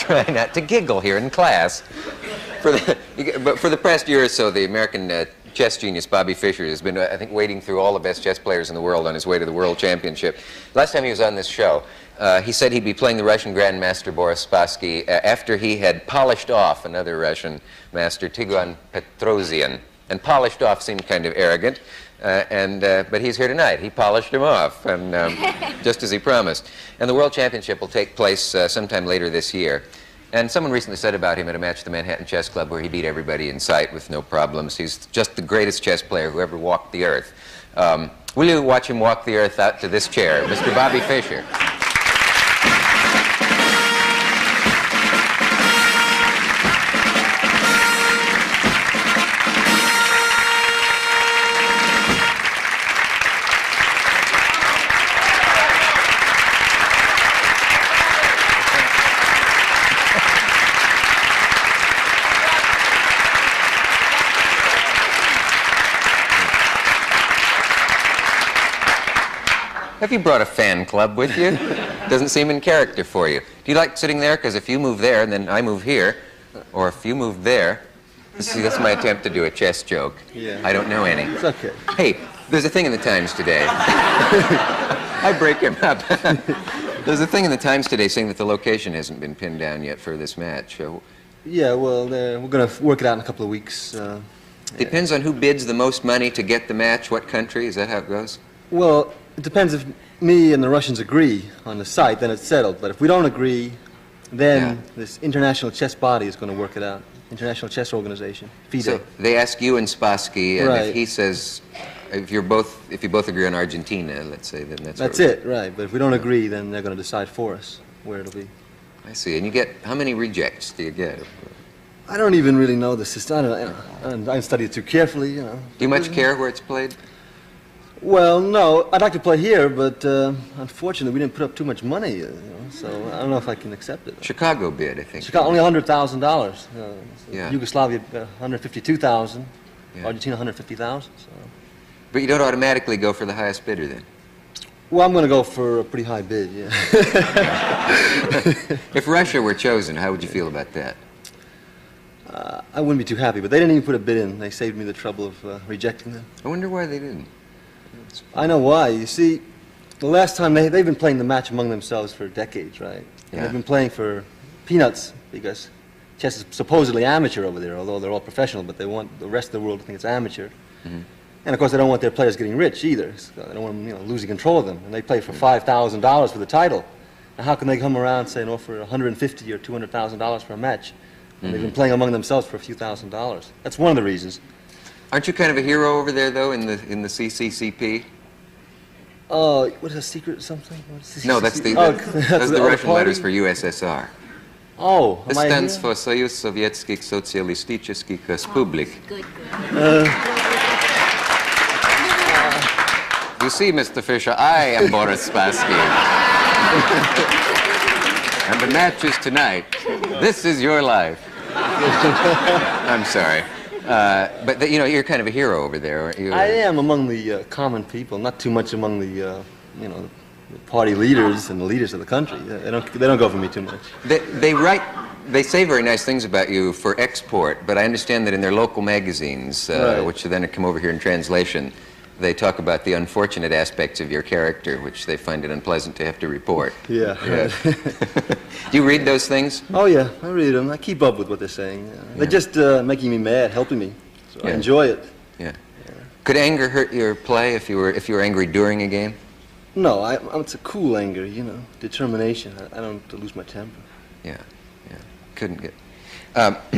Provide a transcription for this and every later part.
try not to giggle here in class. But for the past year or so, the American chess genius Bobby Fischer has been, I think, wading through all the best chess players in the world on his way to the World Championship. Last time he was on this show, he said he'd be playing the Russian Grandmaster Boris Spassky after he had polished off another Russian master, Tigran Petrosian. And polished off seemed kind of arrogant, but he's here tonight. He polished him off, and just as he promised. And the World Championship will take place sometime later this year. And someone recently said about him at a match at the Manhattan Chess Club where he beat everybody in sight with no problems. He's just the greatest chess player who ever walked the earth. Will you watch him walk the earth out to this chair? Mr. Bobby Fischer. Have you brought a fan club with you? Doesn't seem in character for you. Do you like sitting there? Because if you move there and then I move here, or if you move there, see, that's my attempt to do a chess joke. Yeah. I don't know any. It's okay. Hey, there's a thing in the Times today. I break him up. There's a thing in the Times today saying that the location hasn't been pinned down yet for this match. Yeah, well, we're going to work it out in a couple of weeks. Depends on who bids the most money to get the match. What country? Is that how it goes? Well, it depends if me and the Russians agree on the site, then it's settled. But if we don't agree, then this international chess body is going to work it out. International Chess Organization, FIDE. So they ask you and Spassky, and right. if he says, if you both agree on Argentina, let's say, then that's it, right. But if we don't agree, then they're going to decide for us where it'll be. I see. And you get, how many rejects do you get? I don't even really know the system. I don't study it too carefully, you know. Do you much care where it's played? Well, no. I'd like to play here, but unfortunately, we didn't put up too much money, you know, so I don't know if I can accept it. Chicago bid, I think. Chicago, only $100,000. Yeah. Yugoslavia, $152,000. Yeah. Argentina, $150,000. So. But you don't automatically go for the highest bidder, then? Well, I'm going to go for a pretty high bid, yeah. If Russia were chosen, how would you feel about that? I wouldn't be too happy, but they didn't even put a bid in. They saved me the trouble of rejecting them. I wonder why they didn't. I know why. You see, the last time they've been playing the match among themselves for decades, right? Yeah. They've been playing for peanuts because chess is supposedly amateur over there, although they're all professional, but they want the rest of the world to think it's amateur. Mm-hmm. And of course, they don't want their players getting rich either. So they don't want them, losing control of them. And they play for $5,000 for the title. Now, how can they come around, say, and offer $150,000 or $200,000 for a match? And they've been playing among themselves for a few $1,000s. That's one of the reasons. Aren't you kind of a hero over there, though, in the CCCP? Oh, what is a secret something? No, that's the Russian letters for USSR. Oh, this stands for Союз Советских Социалистических Республик. Good. You see, Mr. Fischer, I am Boris Spassky. And the match is tonight. This is your life. I'm sorry. But you're kind of a hero over there, aren't you? I am among the common people, not too much among the, the party leaders and the leaders of the country. They don't go for me too much. They say very nice things about you for export, but I understand that in their local magazines, right. which then come over here in translation, they talk about the unfortunate aspects of your character, which they find it unpleasant to have to report. Yeah. Do you read those things? Oh, yeah, I read them. I keep up with what they're saying. They're just making me mad, helping me. So I enjoy it. Yeah. Could anger hurt your play if you were angry during a game? No, it's a cool anger, determination. I don't lose my temper. Yeah. Couldn't get...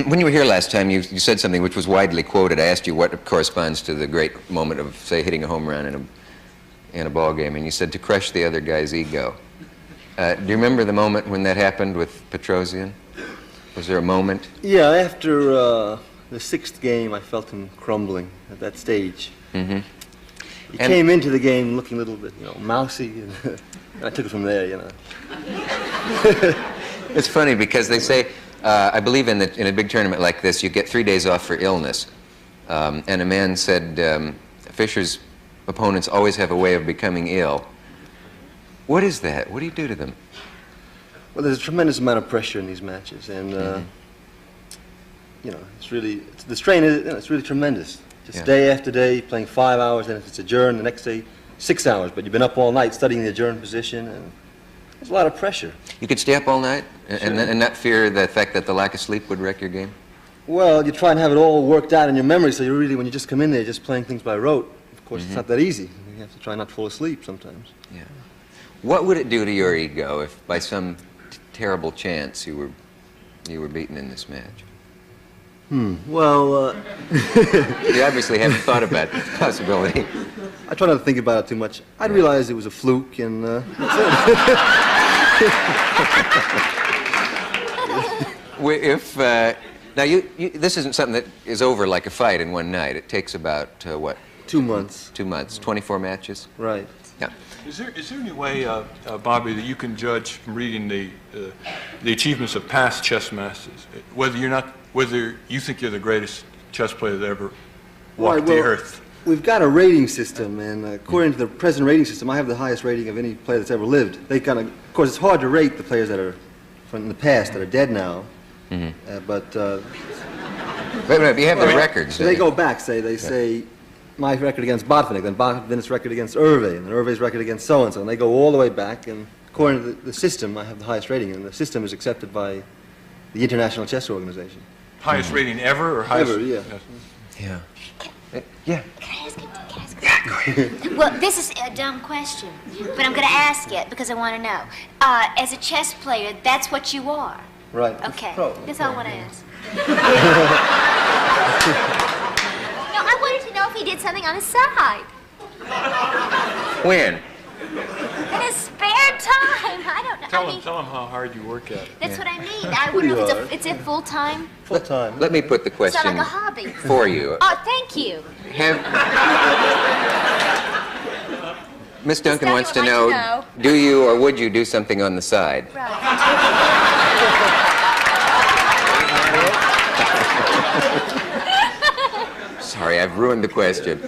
when you were here last time, you said something which was widely quoted. I asked you what corresponds to the great moment of, say, hitting a home run in a ball game, and you said to crush the other guy's ego. Do you remember the moment when that happened with Petrosian? Was there a moment? Yeah, after the sixth game, I felt him crumbling at that stage. Mm-hmm. He came into the game looking a little bit, mousy, and I took it from there, It's funny because they say, I believe in a big tournament like this, you get 3 days off for illness. And a man said, Fischer's opponents always have a way of becoming ill. What is that? What do you do to them? Well, there's a tremendous amount of pressure in these matches, and you know, the strain is, you know, it's really tremendous. Just day after day, playing 5 hours, then if it's adjourned, the next day 6 hours, but you've been up all night studying the adjourned position, and there's a lot of pressure. You could stay up all night and not fear the fact that the lack of sleep would wreck your game? Well, you try and have it all worked out in your memory, so you really, when you just come in there, just playing things by rote, of course, it's not that easy. You have to try not to fall asleep sometimes. Yeah. What would it do to your ego if, by some terrible chance, you were beaten in this match? Well, You obviously haven't thought about the possibility. I try not to think about it too much. I'd realize it was a fluke, and that's it. Now, this isn't something that is over like a fight in one night. It takes about, what? 2 months. 2 months, 24 matches? Right. Yeah. Is there any way, Bobby, that you can judge from reading the achievements of past chess masters, whether you think you're the greatest chess player that ever walked the earth? We've got a rating system, and according to the present rating system, I have the highest rating of any player that's ever lived. They kind of course, it's hard to rate the players that are from the past that are dead now, but you have the records. They go back. They say my record against Botvinnik, then Botvinnik's record against Hervé, and then Hervé's record against so-and-so, and they go all the way back, and according to the system, I have the highest rating, and the system is accepted by the International Chess Organization. Highest rating ever, or highest? Ever, yeah. Yeah. Yeah. Can I ask it? Yeah, go ahead. Well, this is a dumb question, but I'm going to ask it because I want to know. As a chess player, that's what you are. Right. Okay. Pro. That's all I want to ask. No, I wanted to know if he did something on his side. When? In his spare time. I don't know. Tell him how hard you work at it. That's what I mean. I wouldn't know if it's a full-time. Full-time. Let me put the question Sound like a hobby. for you. Oh, thank you. Miss Duncan wants to would know, like to know, do you or would you do something on the side? Sorry, I've ruined the question.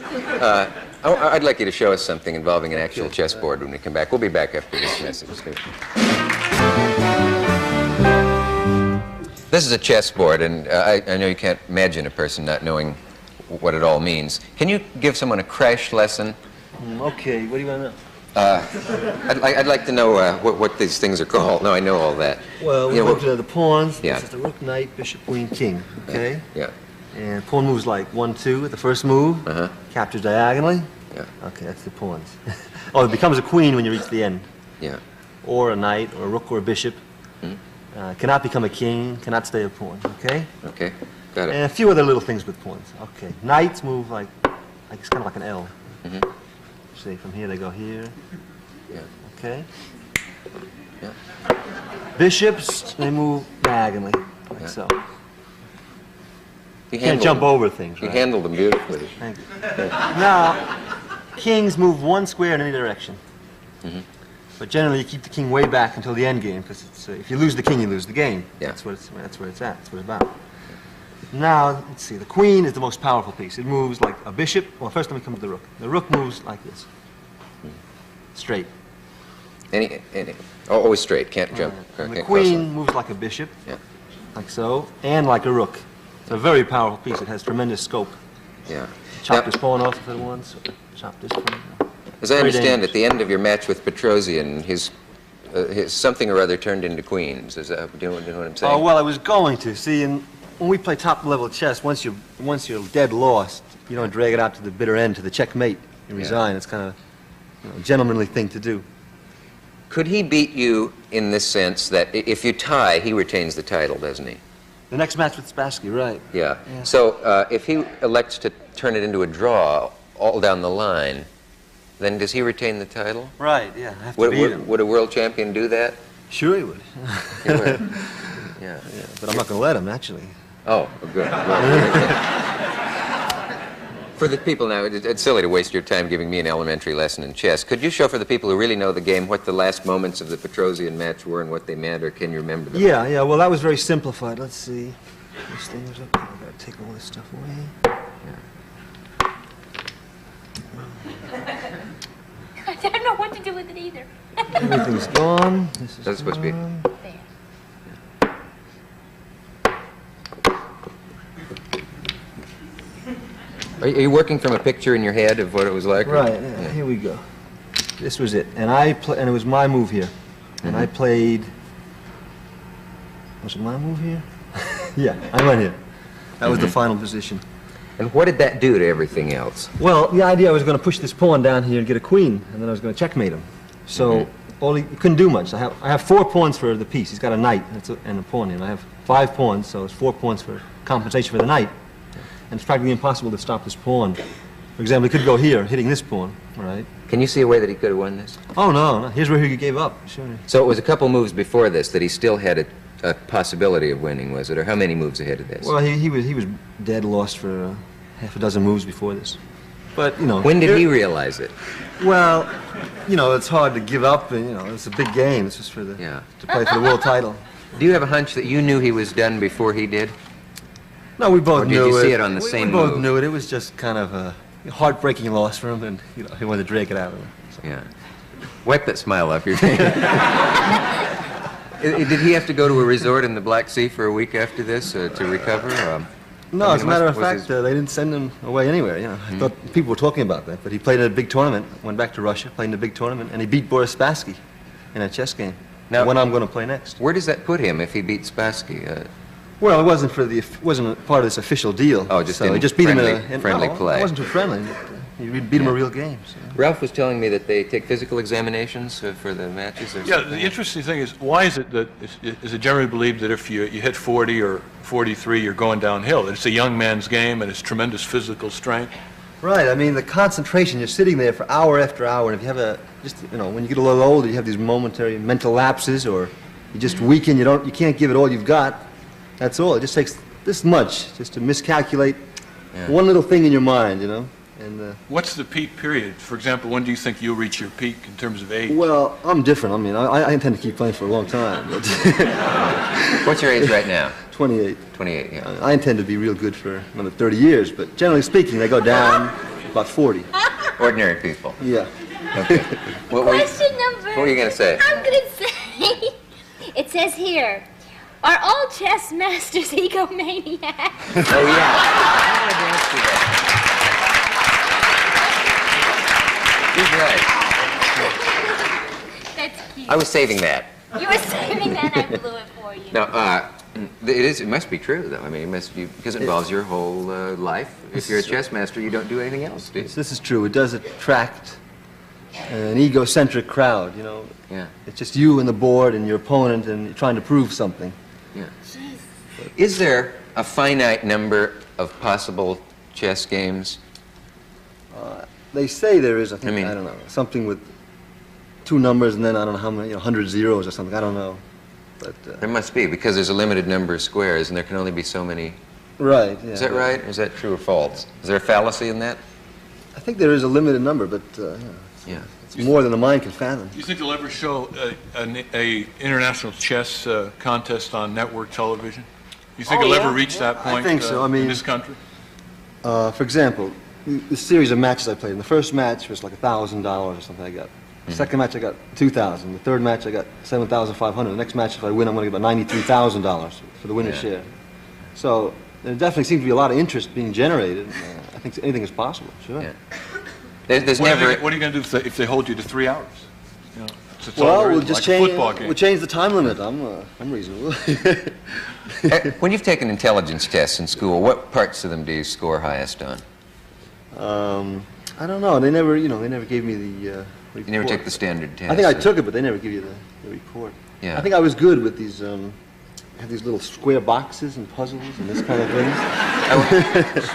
I'd like you to show us something involving an actual chessboard when we come back. We'll be back after this message. This is a chessboard, and I know you can't imagine a person not knowing what it all means. Can you give someone a crash lesson? Okay, what do you want to know? I'd like to know what these things are called. No, I know all that. Well, we looked at the pawns. Yeah. This is the rook, knight, bishop, queen, king. Okay? Yeah. And pawn moves like 1-2 at the first move. Captures diagonally. Yeah. Okay, that's the pawns. Oh, it becomes a queen when you reach the end. Yeah. Or a knight, or a rook, or a bishop. Cannot become a king, cannot stay a pawn. Okay? Okay. Got it. And a few other little things with pawns. Okay. Knights move like it's kind of like an L. See, from here they go here. Yeah. Okay? Yeah. Bishops, they move diagonally, like so. You Can't jump over things, You right? handled them beautifully. Thank you. Now, kings move one square in any direction. But generally, you keep the king way back until the end game, because if you lose the king, you lose the game. Yeah. That's where it's at. That's what it's about. Now, let's see. The queen is the most powerful piece. It moves like a bishop. Well, first let me come to the rook. The rook moves like this. Straight. Always straight. Can't jump. And the Can't queen moves like a bishop. Yeah. Like so. And like a rook. It's a very powerful piece. It has tremendous scope. Yeah. Chop Now, this pawn off if it wants. Or chop this pawn. as I Very understand, dangerous. at the end of your match with Petrosian, his something or other turned into queens. Is that, do you know what I'm saying? Oh, well, I was going to. See, when we play top-level chess, once you're dead lost, you don't drag it out to the bitter end, to the checkmate. You resign. It's kind of a gentlemanly thing to do. Could he beat you in this sense that if you tie, he retains the title, doesn't he? The next match with Spassky, right. Yeah. So if he elects to turn it into a draw all down the line, then does he retain the title? Right, yeah. I have to beat him. Would a world champion do that? Sure he would. He would. Yeah. But I'm not going to let him, actually. Oh, good. For the people now, it's silly to waste your time giving me an elementary lesson in chess. Could you show for the people who really know the game what the last moments of the Petrosian match were and what they meant, or can you remember them? Yeah, well, that was very simplified. Let's see. This thing is up. I've got to take all this stuff away. I don't know what to do with it either. Everything's gone. This is That's supposed to be. gone. There. Are you working from a picture in your head of what it was like? Right, yeah, here we go. This was it. And and it was my move here. And I played, was it my move here? Yeah, I went here. That was the final position. And what did that do to everything else? Well, the idea I was going to push this pawn down here and get a queen, and then I was going to checkmate him. So he couldn't do much. I have 4 pawns for the piece. He's got a knight and a pawn here. And I have 5 pawns, so it's 4 pawns for compensation for the knight. And it's practically impossible to stop this pawn. For example, he could go here, hitting this pawn, right? Can you see a way that he could have won this? Oh, no. Here's where he gave up. Sure. So it was a couple moves before this that he still had a possibility of winning, was it? Or how many moves ahead of this? Well, he was dead lost for half a dozen moves before this. But, you know... When did he realize it? Well, you know, it's hard to give up, and, you know, it's a big game. It's just for to play for the world title. Do you have a hunch that you knew he was done before he did? No, we both knew it. Or did you see it on the same move? We both knew it. It was just kind of a heartbreaking loss for him, and, you know, he wanted to drag it out of him. So. Yeah. Wipe that smile off your face. Did he have to go to a resort in the Black Sea for a week after this to recover? No, as a matter of fact, they didn't send him away anywhere. You know, I thought people were talking about that, but he played in a big tournament, went back to Russia, played in a big tournament, and he beat Boris Spassky in a chess game. Now, when I'm going to play next. Where does that put him if he beats Spassky? Well, it wasn't wasn't part of this official deal. Oh, just so in just beat friendly, him in a friendly play. It wasn't too friendly. He beat him a real game. So. Ralph was telling me that they take physical examinations for the matches. Or Yeah, the interesting thing is, why is it that is it generally believed that if you hit 40 or 43, you're going downhill? That it's a young man's game and it's tremendous physical strength. Right. I mean, the concentration. You're sitting there for hour after hour, and if you have when you get a little older, you have these momentary mental lapses, or you just weaken. You can't give it all you've got. That's all. It just takes this much just to miscalculate one little thing in your mind, you know. And what's the peak period? For example, when do you think you'll reach your peak in terms of age? Well, I'm different. I mean, I intend to keep playing for a long time. But What's your age right now? 28. 28, yeah. I intend to be real good for another 30 years, but generally speaking, they go down about 40. Ordinary people. Yeah. Okay. Question number... What were you going to say? I'm going to say... It says here, are all chess masters egomaniacs? Oh, yeah. I wanted to ask you that. He's right. That's cute. I was saving that. You were saving that, I blew it for you. Now, it must be true, though. I mean, it must be, because it involves your whole life. If you're a chess master, you don't do anything else, do you? This is true. It does attract an egocentric crowd, you know. Yeah. It's just you and the board and your opponent, and you're trying to prove something. Yeah. Is there a finite number of possible chess games? They say there is, I think, I mean- I don't know, something with 2 numbers and then I don't know how many, 100 zeros or something. I don't know. But There must be, because there's a limited number of squares, and there can only be so many. right. Yeah. Is that right? Or is that true or false? Is there a fallacy in that? I think there is a limited number, but Yeah. it's more than the mind can fathom. Do you think they'll ever show a international chess contest on network television? You think it'll ever reach that point think so. I mean- in this country? For example, the series of matches I played. In the first match was like $1,000 or something I got. The second match I got $2,000. The third match I got $7,500. The next match, if I win, I'm going to get about $93,000 for the winner's share. So there definitely seems to be a lot of interest being generated. I think anything is possible. Sure. Yeah. There's What never. are you going to do if they hold you to 3 hours? You know, it's all Well, there is, we'll just like change. a football game. We'll change the time limit. I'm reasonable. When you've taken intelligence tests in school, what parts of them do you score highest on? I don't know. They never gave me the report. You never take the standard test. I think I took it, but they never give you the report. Yeah. I think I was good with these. Have these little square boxes and puzzles and this kind of thing.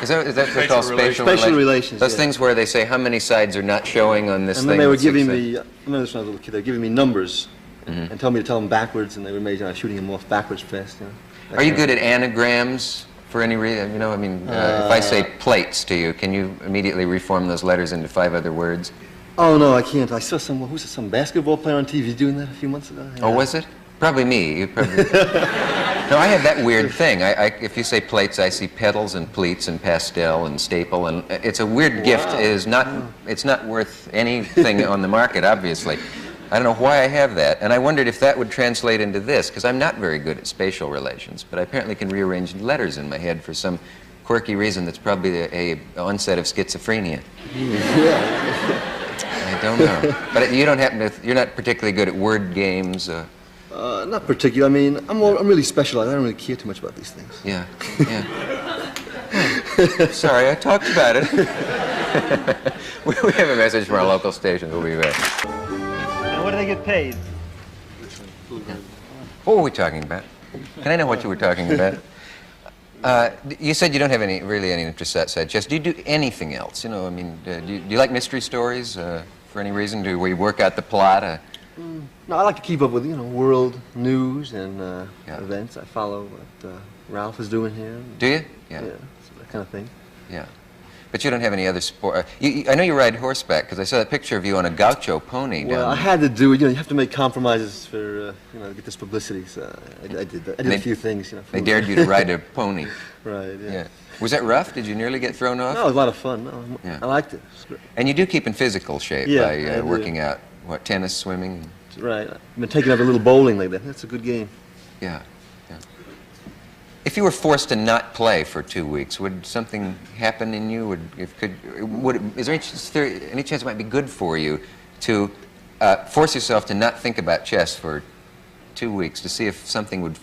Is that what they call spatial Spatial relations, Those yeah. things where they say how many sides are not showing on this And thing. then they were that's giving six- me. I remember this when I was a little kid. They were giving me numbers and telling me to tell them backwards, and they were made shooting them off backwards fast. You know, that Are you kind of- good at anagrams for any reason? You know, I mean, if I say plates to you, can you immediately reform those letters into 5 other words? Oh no, I can't. I saw some basketball player on TV doing that a few months ago. Oh, was it? Probably me. You probably. No, I have that weird thing. If you say plates, I see petals and pleats and pastel and staple, and it's a weird gift. It's not worth anything on the market, obviously. I don't know why I have that, and I wondered if that would translate into this, because I'm not very good at spatial relations, but I apparently can rearrange letters in my head for some quirky reason that's probably a onset of schizophrenia. Yeah. I don't know. But you don't happen to, you're not particularly good at word games. Not particularly. I mean, I'm really specialized. I don't really care too much about these things. Yeah, yeah. Sorry, I talked about it. We have a message from our local station. We'll be back. And what do they get paid? What were we talking about? Can I know what you were talking about? You said you don't have really any interest outside chess. Do you do anything else? You know, I mean, do you like mystery stories for any reason? Do we work out the plot? No, I like to keep up with, world news and Yeah. events. I follow what Ralph is doing here. Do you? Yeah, so that kind of thing. Yeah. But you don't have any other sport. I know you ride horseback because I saw that picture of you on a gaucho pony down Well, I had to do it. You have to make compromises for, to get this publicity. So I did that. I did a few things. They dared you to ride a pony. Right. Yeah. Yeah. Was that rough? Did you nearly get thrown off? No, it was a lot of fun. No, Yeah. I liked it. It was great. And you do keep in physical shape Yeah, by I do. working out, what, tennis, swimming? Right. I've been taking up a little bowling lately. That's a good game. Yeah, yeah. If you were forced to not play for 2 weeks, would something happen in you? Is there any chance it might be good for you to force yourself to not think about chess for 2 weeks to see if something would?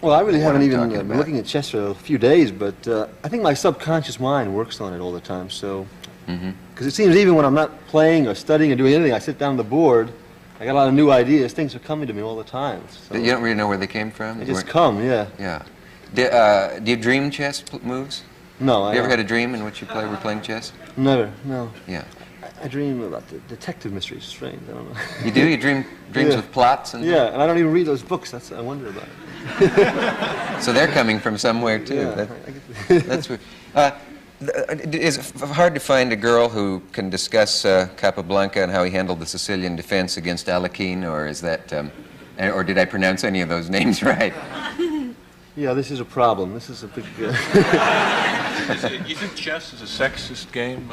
Well, I really What haven't I'm even talking been about. looking at chess for a few days, but I think my subconscious mind works on it all the time. So, because it seems even when I'm not playing or studying or doing anything, I sit down on the board. I got a lot of new ideas. Things are coming to me all the time. So You don't really know where they came from? they You just weren't- come. Yeah. Yeah. Do you dream chess moves? No, Have I you ever had a dream in which you were playing chess? never. No. Yeah. I dream about the detective mysteries. Strange. I don't know. You do? You dreams Yeah. with plots and Yeah, and I don't even read those books. I wonder about it. so they're coming from somewhere too. Yeah, That's weird. Is it hard to find a girl who can discuss Capablanca and how he handled the Sicilian defense against Alekhine, or is that, or did I pronounce any of those names right? Yeah, this is a problem. This is a big. You think chess is a sexist game?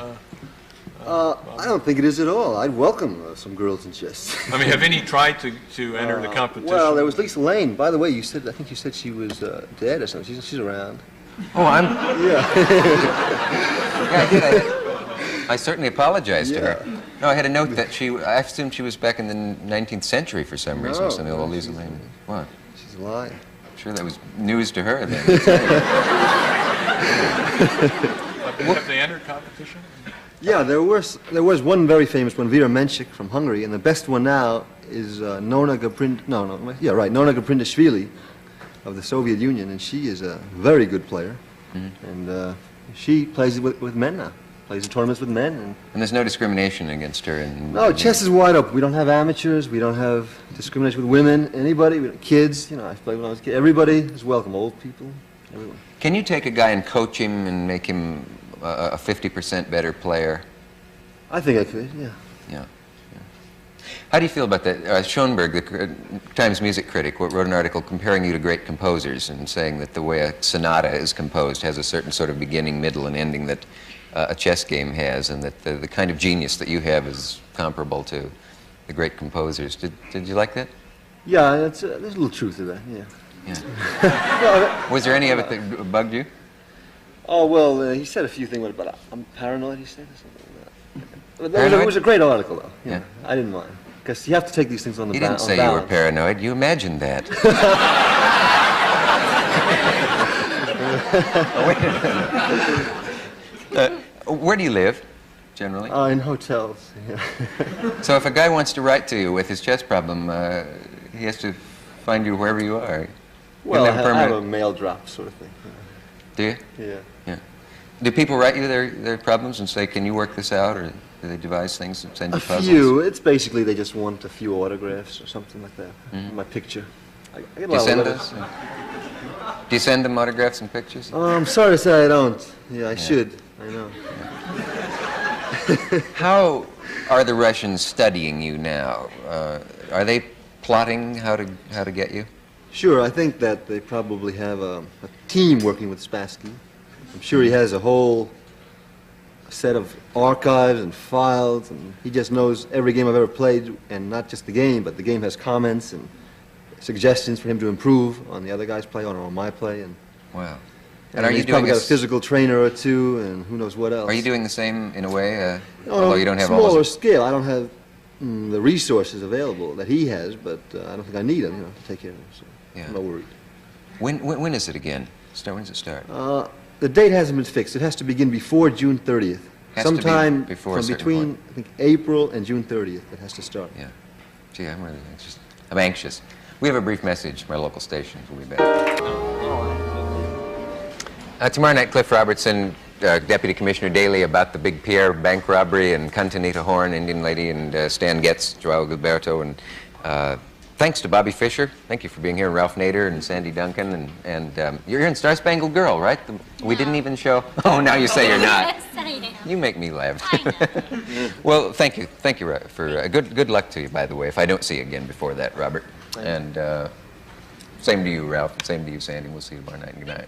I don't think it is at all. I'd welcome some girls in chess. I mean, have any tried to enter the competition? Well, there was Lisa Lane. By the way, I think you said she was dead or something. She's around. Oh, Yeah. yeah, I did. I certainly apologized to her. No, I had a note that I assumed she was back in the 19th century for some reason. No, Something no, old Lisa Lane. What? She's alive. I'm sure that was news to her then. Have they entered competition? Yeah, there was one very famous one, Vera Menchik from Hungary, and the best one now is Nona Nona Gaprindashvili of the Soviet Union, and she is a very good player, and she plays with men now. Plays in tournaments with men. And there's no discrimination against her. No, chess is wide open. We don't have amateurs. We don't have discrimination with women. Anybody, kids. I played when I was a kid. Everybody is welcome. Old people, everyone. Can you take a guy and coach him and make him a 50% better player? I think I could. Yeah. Yeah. How do you feel about that? Schoenberg, the Times music critic, wrote an article comparing you to great composers and saying that the way a sonata is composed has a certain sort of beginning, middle, and ending that a chess game has, and that the kind of genius that you have is comparable to the great composers. Did you like that? Yeah, there's a little truth to that. Yeah. Yeah. Was there any of it that bugged you? Oh well, he said a few things about I'm paranoid. He said or something like that. Paranoid? It was a great article, though. Yeah. I didn't mind because you have to take these things on the You didn't say you were paranoid. You imagined that. Where do you live, generally? In hotels. Yeah. So if a guy wants to write to you with his chess problem, he has to find you wherever you are. Well, Isn't that I have a permanent? mail drop sort of thing. Do you? Yeah. Yeah. Do people write you their problems and say, can you work this out, or do they devise things and send you A puzzles? few. It's basically they just want a few autographs or something like that. My picture. I get a Do you lot of send letters. those? Do you send them autographs and pictures? I'm sorry to say I don't. Yeah, I should. I know. How are the Russians studying you now? Are they plotting how to get you? Sure, I think that they probably have a team working with Spassky. I'm sure he has a whole set of archives and files, and he just knows every game I've ever played, and not just the game, but the game has comments and suggestions for him to improve on the other guy's play or on my play. And Wow. And are you he's doing probably got a this- physical trainer or two, and who knows what else. Are you doing the same in a way? On Although a you don't have all smaller those... scale. I don't have the resources available that he has, but I don't think I need them, to take care of him. So Yeah. I'm not worried. When is it again? When does it start? The date hasn't been fixed. It has to begin before June 30th. Has to be Sometime before a from certain between, point. I think, April and June 30th, it has to start. Yeah. Gee, I'm really anxious. I'm anxious. We have a brief message from our local stations. We'll be back. Tomorrow night, Cliff Robertson, Deputy Commissioner Daley about the Big Pierre bank robbery, and Cantanita Horn, Indian Lady, and Stan Getz, Joao Gilberto, and thanks to Bobby Fischer. Thank you for being here, Ralph Nader and Sandy Duncan, and you're in Star Spangled Girl, right? We didn't even show. Oh, now you say you're not. Yes, I am. You make me laugh. I know. Well, thank you for good luck to you, by the way. If I don't see you again before that, Robert, and same to you, Ralph, and same to you, Sandy. We'll see you tomorrow night. Good night.